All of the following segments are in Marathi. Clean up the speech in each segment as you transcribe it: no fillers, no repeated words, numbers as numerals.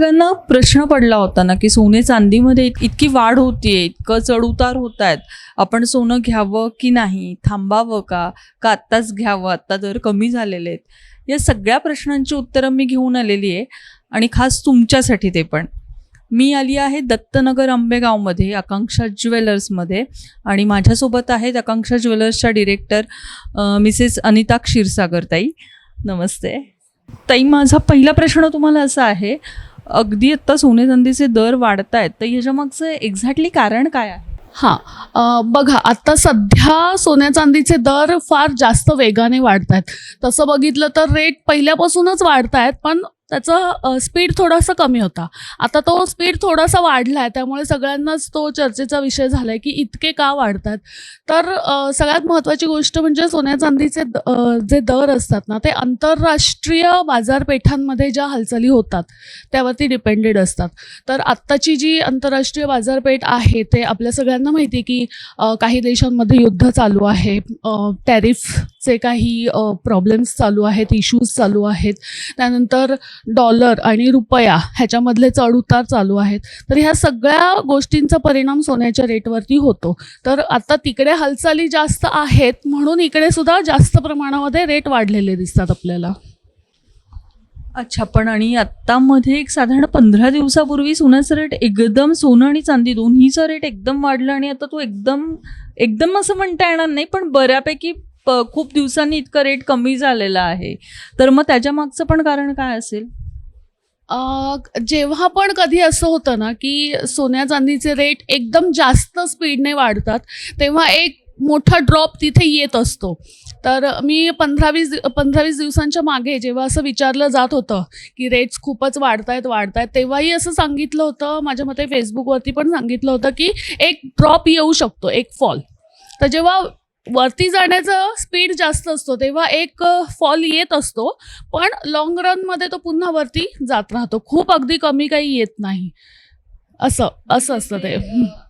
सगळ्यांना प्रश्न पडला होता ना की सोने चांदीमध्ये इतकी वाढ होतीये, इतकं चढउतार होत आहेत, आपण सोनं घ्यावं की नाही, थांबावं का आत्ताच घ्यावं, आत्ता दर कमी झालेले आहेत. या सगळ्या प्रश्नांची उत्तरं मी घेऊन आलेली आहे आणि खास तुमच्यासाठी. ते पण मी आली आहे दत्तनगर आंबेगावमध्ये आकांक्षा ज्वेलर्समध्ये आणि माझ्यासोबत आहेत आकांक्षा ज्वेलर्सच्या डिरेक्टर मिसेस अनिता क्षीरसागर ताई. नमस्ते ताई. माझा पहिला प्रश्न तुम्हाला असा आहे, अगदी आत्ता सोने चांदीचे दर वाढत आहेत, तर ह्याच्या मागचं एक्झॅक्टली कारण काय आहे? बघा, आता सध्या सोन्या चांदीचे दर फार जास्त वेगाने वाढत आहेत. तसं बघितलं तर रेट पहिल्यापासूनच वाढत आहेत, पण त्याचा स्पीड थोडासा कमी होता. आता तो स्पीड थोडासा वाढला आहे, त्यामुळे सगळ्यांनाच तो चर्चेचा विषय झाला आहे की इतके का वाढतात. तर सगळ्यात महत्त्वाची गोष्ट म्हणजे सोन्या चांदीचे जे दर असतात ना, ते आंतरराष्ट्रीय बाजारपेठांमध्ये ज्या हालचाली होतात त्यावरती डिपेंडेड असतात. तर आत्ताची जी आंतरराष्ट्रीय बाजारपेठ आहे ते आपल्या सगळ्यांना माहिती आहे की काही देशांमध्ये युद्ध चालू आहे, टॅरिफचे काही प्रॉब्लेम्स चालू आहेत, इश्यूज चालू आहेत, त्यानंतर डॉलर आणि रुपया ह्याच्यामधले चढउतार चालू आहेत. तर ह्या सगळ्या गोष्टींचा परिणाम सोन्याच्या रेटवरती होतो. तर आता तिकडे हालचाली जास्त आहेत म्हणून इकडे सुद्धा जास्त प्रमाणामध्ये रेट वाढलेले दिसतात आपल्याला. अच्छा, पण आणि आत्तामध्ये एक साधारण 15 दिवसापूर्वी सोन्याचा रेट एकदम, सोनं आणि चांदी दोन्हीचा रेट एकदम वाढला आणि आता तो एकदम एकदम असं म्हणता येणार नाही, पण बऱ्यापैकी खूप दिवसांनी इतका रेट कमी झालेला आहे. तर मग त्याच्या मागचं पण कारण काय असेल? जेव्हा पण कधी असं होतं ना की सोन्या चांदीचे रेट एकदम जास्त स्पीडने वाढतात, तेव्हा एक मोठा ड्रॉप तिथे येत असतो. तर मी 15-20 दिवसांच्या मागे जेव्हा असं विचारलं जात होतं की रेट्स खूपच वाढतायत, तेव्हाही असं सांगितलं होतं, माझ्या मते फेसबुकवरती पण सांगितलं होतं की एक ड्रॉप येऊ शकतो, एक फॉल. तर जेव्हा वरती जाण्याचा स्पीड जास्त असतो तेव्हा एक फॉल येत असतो, पण लॉंग रनमध्ये तो पुन्हा वरती जात राहतो. खूप अगदी कमी काही येत नाही. असं असतं ते.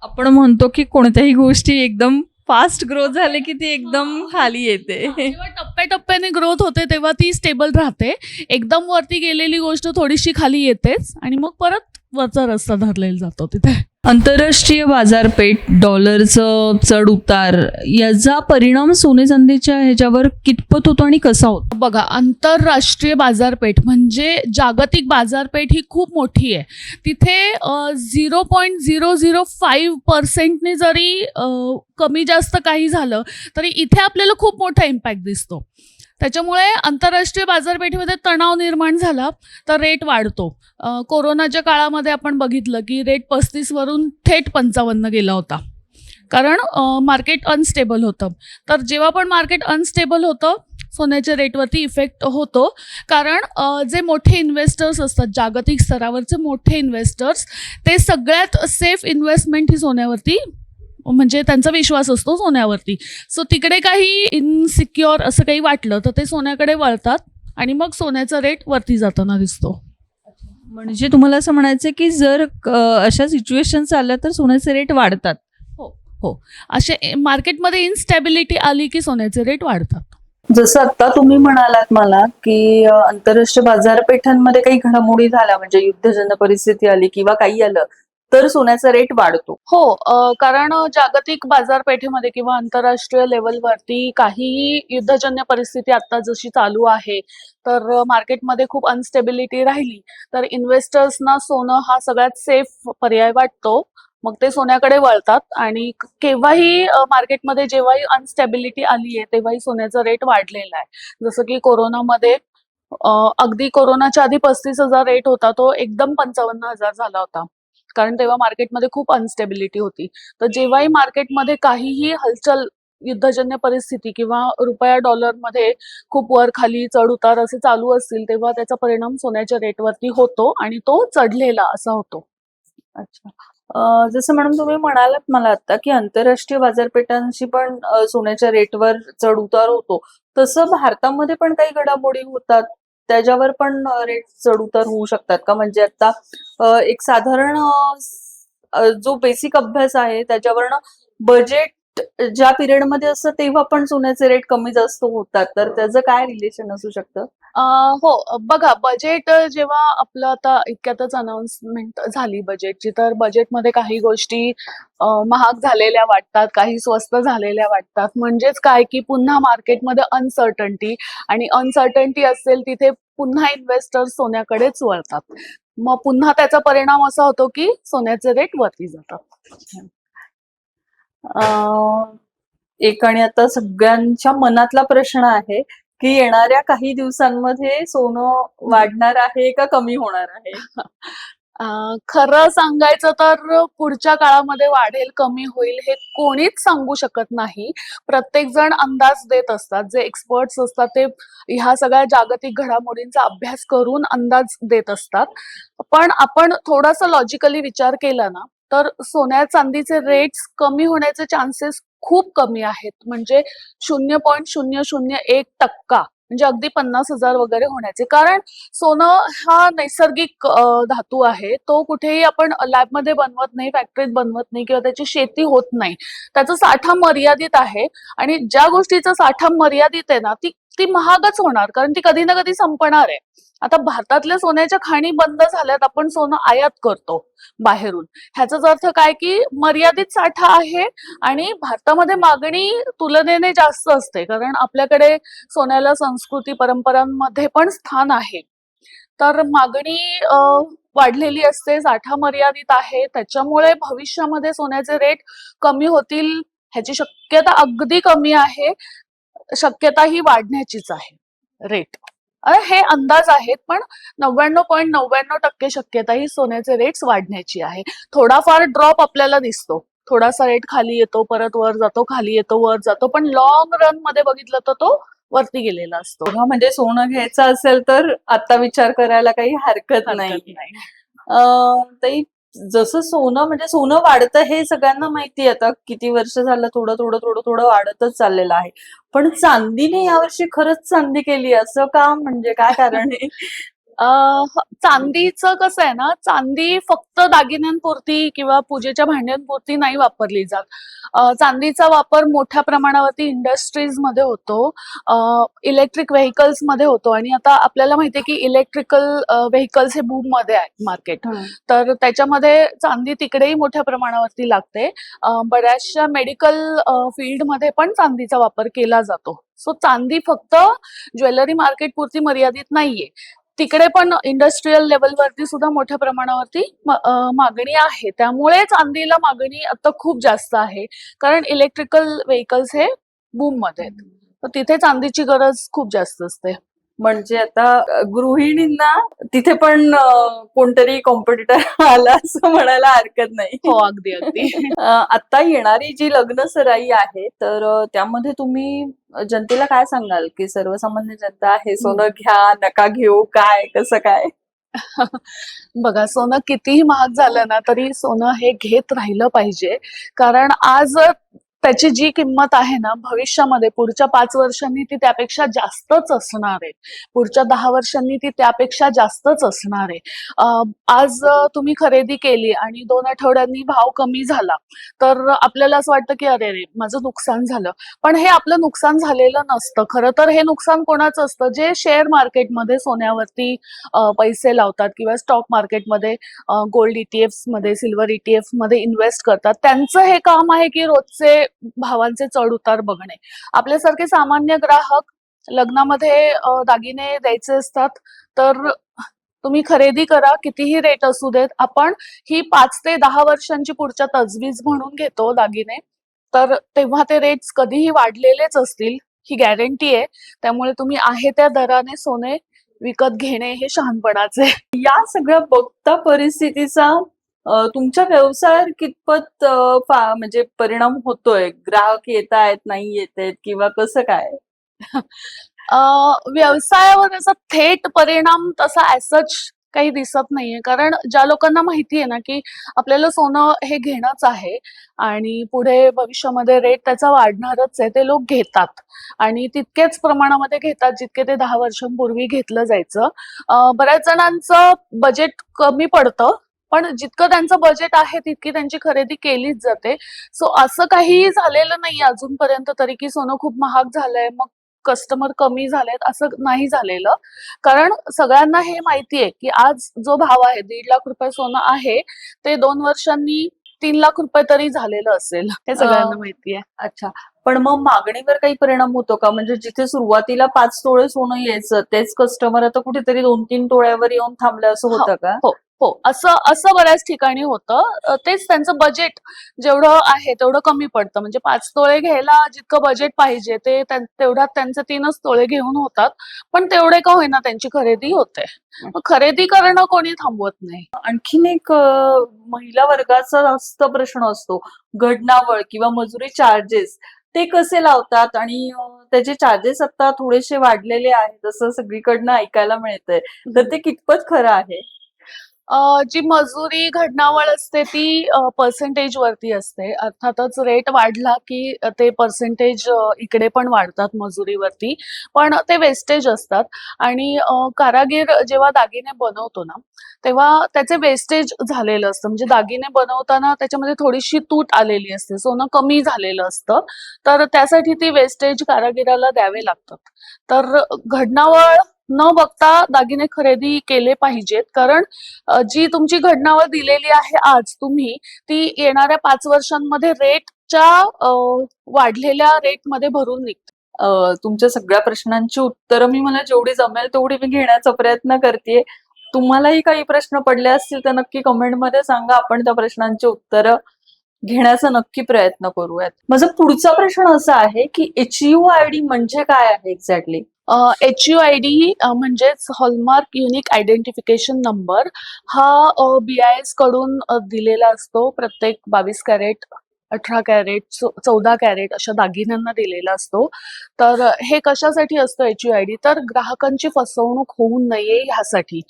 आपण म्हणतो की कोणत्याही गोष्टी एकदम फास्ट ग्रोथ झाले की ती एकदम खाली येते. जेव्हा टप्प्याटप्प्याने ग्रोथ होते तेव्हा ती स्टेबल राहते. एकदम वरती गेलेली गोष्ट थोडीशी खाली येतेच आणि मग परत वरचा रस्ता धरलेला जातो तिथे. आंतरराष्ट्रीय बाजारपेठ, डॉलरचं चढ उतार, याचा परिणाम सोने चांदीच्या ह्याच्यावर कितपत होतो आणि कसा होतो? बघा, आंतरराष्ट्रीय बाजारपेठ म्हणजे जागतिक बाजारपेठ ही खूप मोठी आहे. तिथे 0.005% जरी कमी जास्त काही झालं तरी इथे आपल्याला खूप मोठा इम्पॅक्ट दिसतो. त्याच्यामुळे आंतरराष्ट्रीय बाजारपेठेमध्ये तणाव निर्माण झाला तर रेट वाढतो. कोरोनाच्या काळामध्ये आपण बघितलं की रेट 35 वरून थेट 55 गेला होता, कारण मार्केट अनस्टेबल होतं. तर जेव्हा पण मार्केट अनस्टेबल होतं सोन्याच्या रेटवरती इफेक्ट होतो, कारण जे मोठे इन्व्हेस्टर्स असतात, जागतिक स्तरावरचे मोठे इन्व्हेस्टर्स, ते सगळ्यात सेफ इन्व्हेस्टमेंट ही सोन्यावरती, म्हणजे त्यांचा विश्वास असतो सोन्यावरती. सो तिकडे काही इनसिक्युअर असं काही वाटलं तर ते सोन्याकडे वळतात आणि मग सोन्याचा रेट वरती जाताना दिसतो. म्हणजे तुम्हाला असं म्हणायचं की जर अशा सिच्युएशन्स आल्या तर सोन्याचे रेट वाढतात? हो, असे मार्केटमध्ये इनस्टॅबिलिटी आली की सोन्याचे रेट वाढतात. जसं आता तुम्ही म्हणालात मला की आंतरराष्ट्रीय बाजारपेठांमध्ये काही घडामोडी झाल्या, म्हणजे युद्धजन्य परिस्थिती आली किंवा काही आलं तर सोन्याचा रेट वाढतो. हो, कारण जागतिक बाजारपेठेमध्ये किंवा आंतरराष्ट्रीय लेवलवरती काहीही युद्धजन्य परिस्थिती आता जशी चालू आहे, तर मार्केटमध्ये खूप अनस्टेबिलिटी राहिली तर इन्व्हेस्टर्सना सोनं हा सगळ्यात सेफ पर्याय वाटतो. मग ते सोन्याकडे वळतात आणि केव्हाही मार्केटमध्ये जेव्हाही अनस्टेबिलिटी आली आहे तेव्हाही सोन्याचा रेट वाढलेला आहे. जसं की कोरोनामध्ये अगदी कोरोनाच्या आधी 35,000 रेट होता, तो एकदम 55,000 झाला होता, कारण तेव्हा मार्केटमध्ये खूप अनस्टेबिलिटी होती. तर जेव्हाही मार्केटमध्ये काहीही हलचल, युद्धजन्य परिस्थिती किंवा रुपया डॉलरमध्ये खूप वर खाली चढ उतार असे चालू असतील तेव्हा त्याचा परिणाम सोन्याच्या रेटवरती होतो आणि तो चढलेला असा होतो. अच्छा, जसं मॅडम तुम्ही म्हणालात मला आता की आंतरराष्ट्रीय बाजारपेठांशी पण सोन्याच्या रेटवर चढ उतार होतो, तसं भारतामध्ये पण काही घडामोडी होतात, त्याच्यावर पण रेट चढ उतार होऊ शकतात का? म्हणजे आता एक साधारण जो बेसिक अभ्यास आहे त्याच्यावरनं बजेट ज्या पिरियडमध्ये असतं तेव्हा पण सोन्याचे रेट कमी जास्त होतात, तर त्याचं काय रिलेशन असू शकतं? हो, बघा बजेट जेव्हा आपलं आता इतक्यातच अनाउन्समेंट झाली बजेटची, तर बजेटमध्ये काही गोष्टी महाग झालेल्या वाटतात, काही स्वस्त झालेल्या वाटतात. म्हणजेच काय, की पुन्हा मार्केटमध्ये अनसर्टन्टी आणि अनसर्टन्टी असेल तिथे पुन्हा इन्व्हेस्टर्स सोन्याकडेच वळतात. मग पुन्हा त्याचा परिणाम असा होतो, की सोन्याचे रेट वरती जातात. अं, एक आणि आता सगळ्यांच्या मनातला प्रश्न आहे, की येणाऱ्या काही दिवसांमध्ये सोनं वाढणार आहे का कमी होणार आहे? अ, खरं सांगायचं तर पुढच्या काळामध्ये वाढेल, कमी होईल हे कोणीच सांगू शकत नाही. प्रत्येकजण अंदाज देत असतात. जे एक्सपर्ट्स असतात ते ह्या सगळ्या जागतिक घडामोडींचा अभ्यास करून अंदाज देत असतात. पण आपण थोडासा लॉजिकली विचार केला ना, तर सोन्या-चांदीचे रेट्स कमी होण्याचे चान्सेस खूप कमी आहेत. म्हणजे 0.001% म्हणजे अगदी 50,000 वगैरे होण्याचे. कारण सोनं हा नैसर्गिक धातू आहे. तो कुठेही आपण लॅबमध्ये बनवत नाही, फॅक्टरीत बनवत नाही किंवा त्याची शेती होत नाही. त्याचा साठा मर्यादित आहे आणि ज्या गोष्टीचा साठा मर्यादित आहे ना, ती ती महागच होणार कारण ती कधी ना कधी संपणार आहे. आता भारतातल्या सोन्याच्या खाणी बंद झाल्यात, आपण सोनं आयात करतो बाहेरून. ह्याचाच अर्थ काय, की मर्यादित साठा आहे आणि भारतामध्ये मागणी तुलनेने जास्त असते. कारण आपल्याकडे सोन्याला संस्कृती परंपरांमध्ये पण स्थान आहे. तर मागणी वाढलेली असते, साठा मर्यादित आहे. त्याच्यामुळे भविष्यामध्ये सोन्याचे रेट कमी होतील ह्याची शक्यता अगदी कमी आहे. शक्यता ही वाढण्याचीच आहे रेट. हे अंदाज आहेत, पण 99.99% शक्यता ही सोन्याचे रेट्स वाढण्याची आहे. थोडाफार ड्रॉप आपल्याला दिसतो. थोडासा रेट खाली येतो, परत वर जातो, खाली येतो, वर जातो. पण लाँग रन मध्ये बघितलं तर तो वरती गेलेला असतो. तेव्हा म्हणजे सोनं घ्यायचं असेल तर आता विचार करायला काही हरकत हरकत नाही. नाही. ताई, जसं सोनं म्हणजे सोनं वाढतं हे सगळ्यांना माहिती आहे, आता किती वर्ष झालं थोडं थोडं थोडं थोडं वाढतच चाललेलं आहे. पण चांदीने यावर्षी खरंच चांदी केली असं का, म्हणजे काय कारण आहे? चांदीचं कसं आहे ना, चांदी फक्त दागिन्यांपुरती किंवा पूजेच्या भांड्यांपुरती नाही वापरली जात. चांदीचा वापर मोठ्या प्रमाणावरती इंडस्ट्रीजमध्ये होतो. इलेक्ट्रिक व्हेइकल्समध्ये होतो आणि आता आपल्याला माहिती आहे, की इलेक्ट्रिकल व्हेइकल्स हे बूममध्ये आहेत मार्केट. तर त्याच्यामध्ये चांदी तिकडेही मोठ्या प्रमाणावरती लागते. बऱ्याचशा मेडिकल फील्डमध्ये पण चांदीचा वापर केला जातो. सो चांदी फक्त ज्वेलरी मार्केटपुरती मर्यादित नाहीये. तिकडे पण इंडस्ट्रियल लेवलवरती सुद्धा मोठ्या प्रमाणावरती मागणी आहे. त्यामुळे चांदीला मागणी आता खूप जास्त आहे. कारण इलेक्ट्रिकल व्हेइकल्स हे बूममध्ये आहेत. तर तिथे चांदीची गरज खूप जास्त असते. म्हणजे आता गृहिणींना तिथे पण कोणतरी कॉम्पिटिटर आला असं म्हणायला हरकत नाही. हो, अगदी, अगदी. आता येणारी जी लग्न सराई आहे, तर त्यामध्ये तुम्ही जनतेला काय सांगाल, की सर्वसामान्य जनता आहे, सोनं घ्या, नका घेऊ, काय, कसं काय? बघा, सोनं कितीही महाग झालं ना, तरी सोनं हे घेत राहिलं पाहिजे. कारण आज त्याची जी किंमत आहे ना, भविष्यामध्ये पुढच्या 5 वर्षांनी ती त्यापेक्षा जास्तच असणार आहे. पुढच्या 10 वर्षांनी ती त्यापेक्षा जास्तच असणार आहे. आज तुम्ही खरेदी केली आणि 2 आठवड्यांनी भाव कमी झाला, तर आपल्याला असं वाटतं, की "अरे रे! माझं नुकसान झालं." पण हे आपलं नुकसान झालेलं नसतं. खरं तर हे नुकसान कोणाचं असतं? जे शेअर मार्केटमध्ये सोन्यावरती पैसे लावतात किंवा स्टॉक मार्केटमध्ये गोल्ड ETFs मध्ये, सिल्वर ETFs मध्ये इन्व्हेस्ट करतात. त्यांचं हे काम आहे, की रोजचे भावांचे चढ-उतार बघणे. आपल्यासारखे सामान्य ग्राहक लग्नामध्ये दागिने द्यायचे असतात, तर तुम्ही खरेदी करा, कितीही रेट असू देत. आपण ही 5 ते 10 वर्षांची पुढच्या तजवीज म्हणून घेतो दागिने. तर तेव्हा ते रेट्स कधीही वाढलेलेच असतील, ही गॅरंटी आहे. त्यामुळे तुम्ही आहे त्या दराने सोने विकत घेणे हे शहाणपणाचे. या सगळ्या बघता परिस्थितीचा तुमच्या व्यवसायावर कितपत म्हणजे परिणाम होतोय? ग्राहक येतायत, नाही येतायत किंवा कसं काय? अ, व्यवसायावर असा थेट परिणाम तसा ॲज सच काही दिसत नाहीये. कारण ज्या लोकांना माहिती आहे ना, की आपल्याला सोनं हे घेणंच आहे आणि पुढे भविष्यामध्ये रेट त्याचा वाढणारच आहे, ते लोक घेतात आणि तितकेच प्रमाणामध्ये घेतात, जितके ते 10 वर्षांपूर्वी घेतलं जायचं. बऱ्याच जणांचं बजेट कमी पडतं, पण जितकं त्यांचं बजेट आहे तितकी त्यांची खरेदी केलीच जाते. सो असं काही झालेलं नाही अजूनपर्यंत तरी, की सोनं खूप महाग झालंय, मग कस्टमर कमी झालेत, असं नाही झालेलं. कारण सगळ्यांना हे माहिती आहे, की आज जो भाव आहे ₹1.5 लाख सोनं आहे, ते 2 वर्षांनी ₹3 लाख तरी झालेलं असेल. हे सगळ्यांना माहिती आहे. अच्छा. पण मग मागणीवर काही परिणाम होतो का? म्हणजे जिथे सुरुवातीला 5 तोळे सोनं यायचं, तेच कस्टमर आता कुठेतरी 2-3 तोळ्यावर येऊन थांबलं असं हो, होतं का? हो, हो. असं असं बऱ्याच ठिकाणी होतं. तेच त्यांचं बजेट जेवढं आहे तेवढं कमी पडतं. म्हणजे 5 तोळे घ्यायला जितकं बजेट पाहिजे ते तेवढ्यात त्यांचे 3च तोळे घेऊन होतात. पण तेवढे का होईना त्यांची खरेदी होते. मग खरेदी करणं कोणी थांबवत नाही. आणखीन एक महिला वर्गाचा जास्त प्रश्न असतो. घडणावळ किंवा मजुरी चार्जेस ते कसे लावतात आणि त्याचे चार्जेस आता थोडेसे वाढलेले आहेत असं सगळीकडनं ऐकायला मिळतंय. तर ते कितपत खरं आहे? जी मजुरी घडणावळ असते ती पर्सेंटेज वरती असते. अर्थातच रेट वाढला की ते पर्सेंटेज इकडे पण वाढतात मजुरीवरती. पण ते वेस्टेज असतात आणि कारागीर जेव्हा दागिने बनवतो ना, तेव्हा त्याचे वेस्टेज झालेलं असतं. म्हणजे दागिने बनवताना त्याच्यामध्ये थोडीशी तूट आलेली असते, सोनं कमी झालेलं असतं. तर त्यासाठी ती वेस्टेज कारागिराला द्यावे लागतात. तर घडणावळ न बघता दागिने खरेदी केले पाहिजेत. कारण जी तुमची घडणावळ दिलेली आहे आज तुम्ही, ती येणाऱ्या 5 वर्षांमध्ये रेटच्या वाढलेल्या रेटमध्ये भरून निघते. तुमच्या सगळ्या प्रश्नांची उत्तरं मला जेवढी जमेल तेवढी मी घेण्याचा प्रयत्न करतेय. तुम्हालाही काही प्रश्न पडले असतील तर नक्की कमेंटमध्ये सांगा. आपण त्या प्रश्नांची उत्तरं घेण्याचा नक्की प्रयत्न करूयात. माझा पुढचा प्रश्न असा आहे, की HUID म्हणजे काय आहे एक्झॅक्टली? HUID म्हणजेच हॉलमार्क युनिक आयडेंटिफिकेशन नंबर हा BIS कडून दिलेला असतो. प्रत्येक 22 कॅरेट, 18 कॅरेट, 14 कॅरेट अशा दागिन्यांना दिलेला असतो. तर हे कशासाठी असतं HUID? तर ग्राहकांची फसवणूक होऊ नये ह्यासाठी.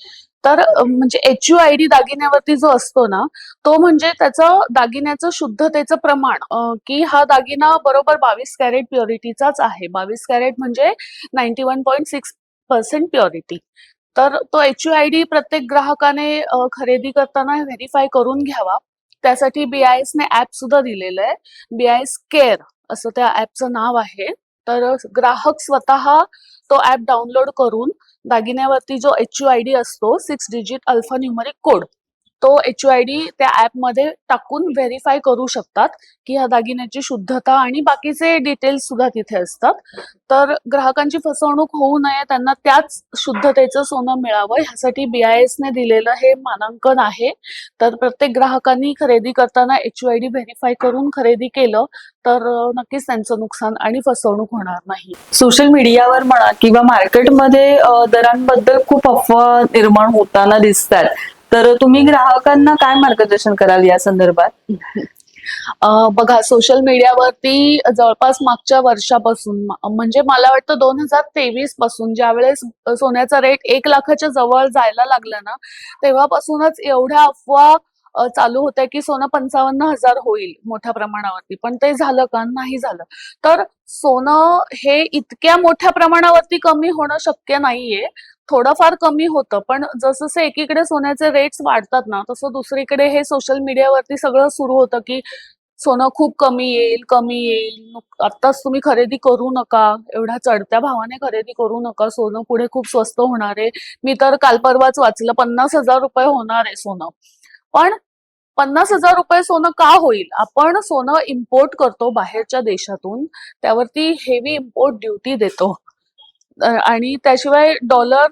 तर म्हणजे HUID दागिन्यावरती जो असतो ना, तो म्हणजे त्याचं दागिन्याचं शुद्धतेचं प्रमाण, की हा दागिना बरोबर 22 कॅरेट प्युरिटीचाच आहे. 22 कॅरेट म्हणजे 91.6% प्युरिटी. तर तो HUID प्रत्येक ग्राहकाने खरेदी करताना व्हेरिफाय करून घ्यावा. त्यासाठी BISने ॲप सुद्धा दिलेलं आहे. BIS केअर असं त्या ॲपचं नाव आहे. तर ग्राहक स्वतः तो ॲप डाउनलोड करून दागिन्यावरती जो HUID असतो 6 डिजिट अल्फान्यूमरिक कोड, तो HUID त्या ॲपमध्ये टाकून व्हेरिफाय करू शकतात, की ह्या दागिन्याची शुद्धता आणि बाकीचे डिटेल्स सुद्धा तिथे असतात. तर ग्राहकांची फसवणूक होऊ नये, त्यांना त्याच शुद्धतेचं सोनं मिळावं ह्यासाठी BISने दिलेलं हे मानांकन आहे. तर प्रत्येक ग्राहकांनी खरेदी करताना HUID व्हेरिफाय करून खरेदी केलं तर नक्कीच त्यांचं नुकसान आणि फसवणूक होणार नाही. सोशल मीडियावर म्हणा किंवा मार्केटमध्ये दरांबद्दल खूप अफवा निर्माण होताना दिसतात. तर तुम्ही ग्राहकांना काय मार्गदर्शन कराल या संदर्भात? बघा सोशल मीडियावरती जवळपास मागच्या वर्षापासून म्हणजे मला वाटतं 2023 पासून ज्यावेळेस सोन्याचा रेट 1 लाखाच्या जवळ जायला लागला ना, तेव्हापासूनच एवढ्या अफवा चालू होत्या की सोनं 55,000 होईल मोठ्या प्रमाणावरती. पण ते झालं का? नाही झालं. तर सोनं हे इतक्या मोठ्या प्रमाणावरती कमी होणं शक्य नाहीये. थोडंफार कमी होतं, पण जसं एकीकडे सोन्याचे रेट्स वाढतात ना, तसं दुसरीकडे हे सोशल मीडियावरती सगळं सुरू होतं, की सोनं खूप कमी येईल, कमी येईल. आत्ताच तुम्ही खरेदी करू नका. एवढ्या चढत्या भावाने खरेदी करू नका. सोनं पुढे खूप स्वस्त होणार आहे. मी तर काल परवाच वाचलं ₹50,000 होणार आहे सोनं. पण ₹50,000 सोनं का होईल? आपण सोनं इम्पोर्ट करतो बाहेरच्या देशातून. त्यावरती हेवी इम्पोर्ट ड्युटी देतो. आणि त्याशिवाय डॉलर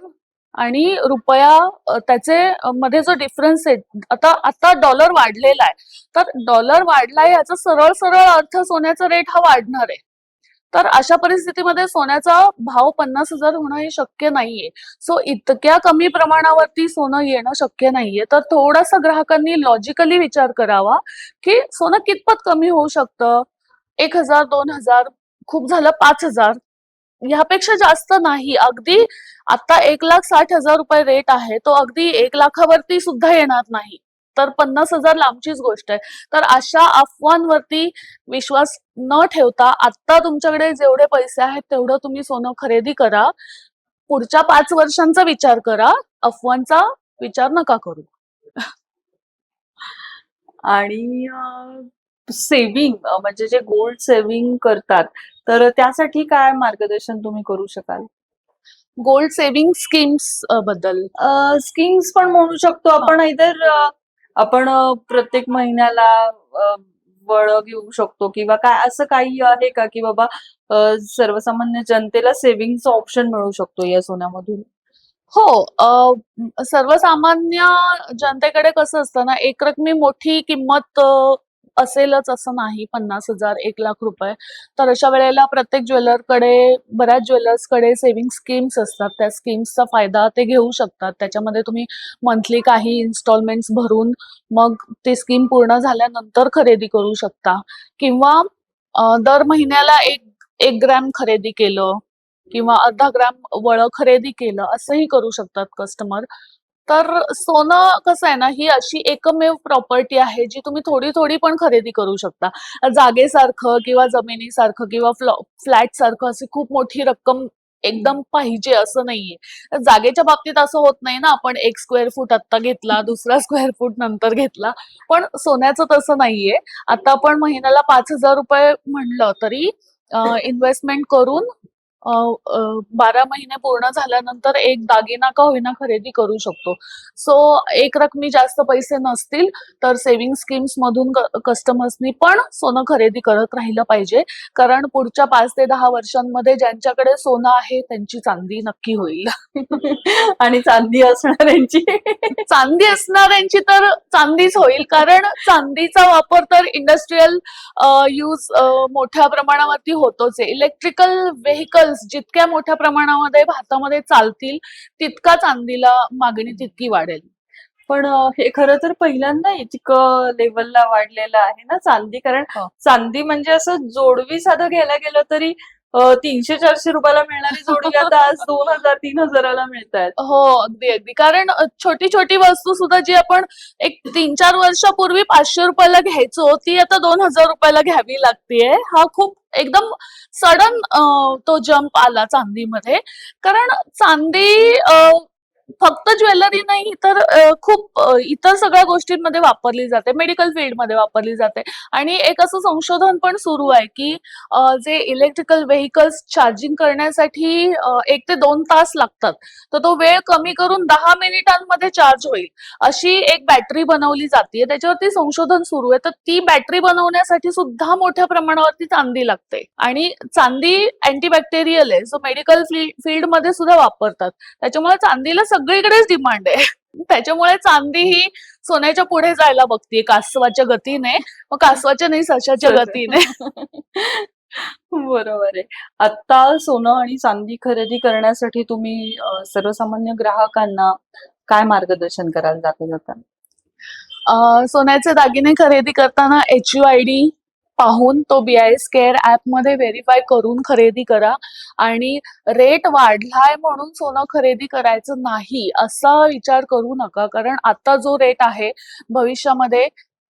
आणि रुपया त्याचे मध्ये जो डिफरन्स आहे, आता आता डॉलर वाढलेला आहे. तर डॉलर वाढलाय याचा सरळ सरळ अर्थ सोन्याचा रेट हा वाढणार आहे. तर अशा परिस्थितीमध्ये सोन्याचा भाव 50,000 होणं हे शक्य नाहीये. सो इतक्या कमी प्रमाणावरती सोनं येणं शक्य नाहीये. तर थोडासा ग्राहकांनी लॉजिकली विचार करावा, की सोनं कितपत कमी होऊ शकतं? 1,000, 2,000, खूप झालं 5,000. ह्यापेक्षा जास्त नाही. अगदी आता 1,60,000 रेट आहे. तो अगदी 1 लाखावरती सुद्धा येणार नाही. तर 50,000 लांबचीच गोष्ट आहे. तर अशा अफवांवरती विश्वास न ठेवता आत्ता तुमच्याकडे जेवढे पैसे आहेत तेवढं तुम्ही सोनं खरेदी करा. पुढच्या 5 वर्षांचा विचार करा. अफवांचा विचार नका करू. आणि सेव्हिंग म्हणजे जे गोल्ड सेव्हिंग करतात, तर त्यासाठी काय मार्गदर्शन तुम्ही करू शकाल? गोल्ड सेव्हिंग स्कीम्स बद्दल. स्कीम्स पण म्हणू शकतो हां. आपण आयदर आपण प्रत्येक महिन्याला अ, वळं घेऊ शकतो किंवा काय असं काही आहे का, की बाबा सर्वसामान्य जनतेला सेव्हिंगचा ऑप्शन मिळू शकतो या सोन्यामधून? हो. सर्वसामान्य जनतेकडे कसं असतं ना, एकरकमी मोठी किंमत असेलच असं नाही. 50,000 ₹1,00,000. तर अशा वेळेला प्रत्येक ज्वेलरकडे, बऱ्याच ज्वेलर्सकडे सेव्हिंग स्कीम्स असतात. त्या स्कीम्सचा फायदा ते घेऊ शकतात. त्याच्यामध्ये तुम्ही मंथली काही इन्स्टॉलमेंट्स भरून मग ती स्कीम पूर्ण झाल्यानंतर खरेदी करू शकता किंवा दर महिन्याला 1 ग्रॅम खरेदी केलं किंवा अर्धा ग्राम खरेदी केलं असंही करू शकतात कस्टमर. तर सोनं कसं आहे ना, ही अशी एकमेव प्रॉपर्टी आहे जी तुम्ही थोडी-थोडी पण खरेदी करू शकता. जागेसारखं किंवा जमिनीसारखं किंवा फ्लॅटसारखं अशी खूप मोठी रक्कम एकदम पाहिजे असं नाहीये. जागेच्या बाबतीत असं होत नाही ना, आपण 1 स्क्वेअर फूट आत्ता घेतला, दुसरा स्क्वेअर फूट नंतर घेतला. पण सोन्याचं तसं नाहीये. आता आपण महिन्याला ₹5,000 म्हणलं तरी इन्व्हेस्टमेंट करून अ, अ, 12 महिने पूर्ण झाल्यानंतर एक दागिना का होईना खरेदी करू शकतो. सो एकरकमी जास्त पैसे नसतील, तर सेव्हिंग स्कीम्समधून कस्टमर्सनी पण सोनं खरेदी करत राहिलं पाहिजे. कारण पुढच्या 5 ते 10 वर्षांमध्ये ज्यांच्याकडे सोनं आहे, त्यांची चांदी नक्की होईल. आणि चांदी असणाऱ्यांची चांदी असणाऱ्यांची तर चांदीच होईल. कारण चांदीचा वापर तर इंडस्ट्रियल यूज मोठ्या प्रमाणावरती होतोच आहे. इलेक्ट्रिकल व्हेइकल्स जितक्या मोठ्या प्रमाणामध्ये भारतामध्ये चालतील, तितका चांदीला मागणी तितकी वाढेल. पण हे खरं तर पहिल्यांदा इतकं लेव्हलला वाढलेलं आहे ना चांदी. कारण हो. चांदी म्हणजे असं जोडवी साधं घ्यायला गेलं तरी ₹300-400 मिळणारी जोडवी आता आज 2,000-3,000 ला मिळतायत. हो, अगदी, अगदी. कारण छोटी-छोटी वस्तू सुद्धा जी आपण एक 3-4 वर्षापूर्वी ₹500 ला घ्यायचो, ती आता ₹2,000 ला घ्यावी लागतीये. हा खूप एकदम सडन तो जंप आला चांदीमध्ये. कारण चांदी फक्त ज्वेलरी नाही तर खूप इतर सगळ्या गोष्टींमध्ये वापरली जाते. मेडिकल फील्डमध्ये वापरली जाते आणि एक असं संशोधन पण सुरू आहे, की जे इलेक्ट्रिकल व्हेइकल्स चार्जिंग करण्यासाठी 1 ते 2 तास लागतात. तर तो वेळ कमी करून 10 मिनिटांमध्ये चार्ज होईल, अशी एक बॅटरी बनवली जातीये. त्याच्यावरती संशोधन सुरू आहे. तर ती बॅटरी बनवण्यासाठी सुद्धा मोठ्या प्रमाणावरती चांदी लागते आणि चांदी अँटीबॅक्टेरियल आहे, जो मेडिकल फील्डमध्ये सुद्धा वापरतात. त्याच्यामुळे चांदीला सगळीकडेच डिमांड आहे. त्याच्यामुळे चांदी ही सोन्याच्या पुढे जायला बघतीये कासवाच्या गतीने. मग कासवाच्या नाही, सशाच्या गतीने. बरोबर आहे. आत्ता सोनं आणि चांदी खरेदी करण्यासाठी तुम्ही सर्वसामान्य ग्राहकांना काय मार्गदर्शन कराल जाता-जाता? सोन्याचे दागिने खरेदी करताना HUID पाहून तो BIS केअर ॲपमध्ये व्हेरिफाय करून खरेदी करा आणि रेट वाढलाय म्हणून सोनं खरेदी करायचं नाही, असा विचार करू नका. कारण आता जो रेट आहे, भविष्यामध्ये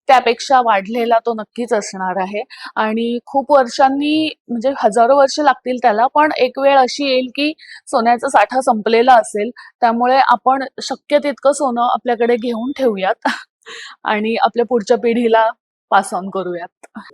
त्यापेक्षा वाढलेला तो नक्कीच असणार आहे आणि खूप वर्षांनी म्हणजे हजारो वर्ष लागतील त्याला, पण एक वेळ अशी येईल की सोन्याचा साठा संपलेला असेल. त्यामुळे आपण शक्य तितकं सोनं आपल्याकडे घेऊन ठेवूयात. आणि आपल्या पुढच्या पिढीला पास ऑन करूयात.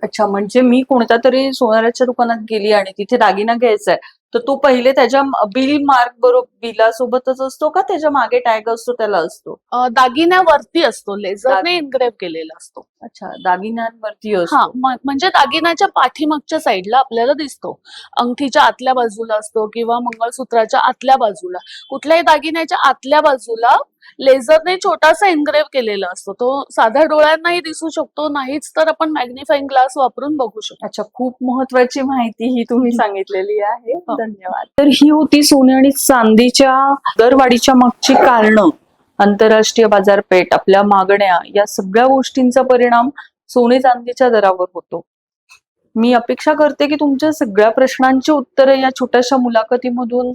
अच्छा, म्हणजे मी कोणत्यातरी सोनाराच्या दुकानात गेली आणि तिथे दागिना घ्यायचा आहे, तर तो पहिले त्याच्या बिल मार्क बिलासोबतच असतो का त्याच्या मागे टॅग असतो त्याला असतो? दागिन्यावरती असतो, लेझरने एन्ग्रेव्ह केलेला असतो. अच्छा, दागिन्यांवरती हां, असतो. म्हणजे दागिन्याच्या पाठीमागच्या साईडला आपल्याला दिसतो. अंगठीच्या आतल्या बाजूला असतो किंवा मंगळसूत्राच्या आतल्या बाजूला. कुठल्याही दागिन्याच्या आतल्या बाजूला लेझरने छोटासा एन्ग्रेव्ह केलेला असतो. तो साध्या डोळ्यांनाही दिसू शकतो, नाहीच तर आपण मॅग्निफाइंग ग्लास वापरून बघू शकतो. अच्छा, खूप महत्वाची माहिती ही तुम्ही सांगितलेली आहे. हो. धन्यवाद. तर ही होती सोने आणि चांदीच्या दरवाढीच्या मागची कारणं. आंतरराष्ट्रीय बाजारपेठ, आपल्या मागण्या या सगळ्या गोष्टींचा परिणाम सोने चांदीच्या दरावर होतो. मी अपेक्षा करते की तुमच्या सगळ्या प्रश्नांची उत्तरे या छोट्याशा मुलाखतीमधून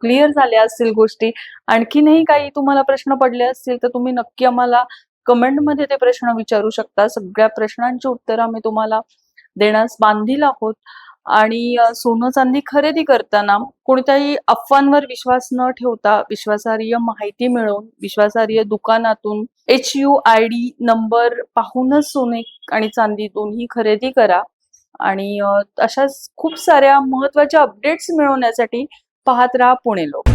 क्लिअर झाल्या असतील गोष्टी. आणखीनही काही तुम्हाला प्रश्न पडले असतील तर तुम्ही नक्की आम्हाला कमेंटमध्ये ते प्रश्न विचारू शकता. सगळ्या प्रश्नांची उत्तरं आम्ही तुम्हाला देण्यास बांधील आहोत. आणि सोनं चांदी खरेदी करताना कोणत्याही अफवांवर विश्वास न ठेवता विश्वासार्ह माहिती मिळवून विश्वासार्ह दुकानातून HUID नंबर पाहूनच सोने आणि चांदी दोन्ही खरेदी करा. आणि अशाच खूप साऱ्या महत्त्वाच्या अपडेट्स मिळवण्यासाठी पाहत राहा पुणे लोक.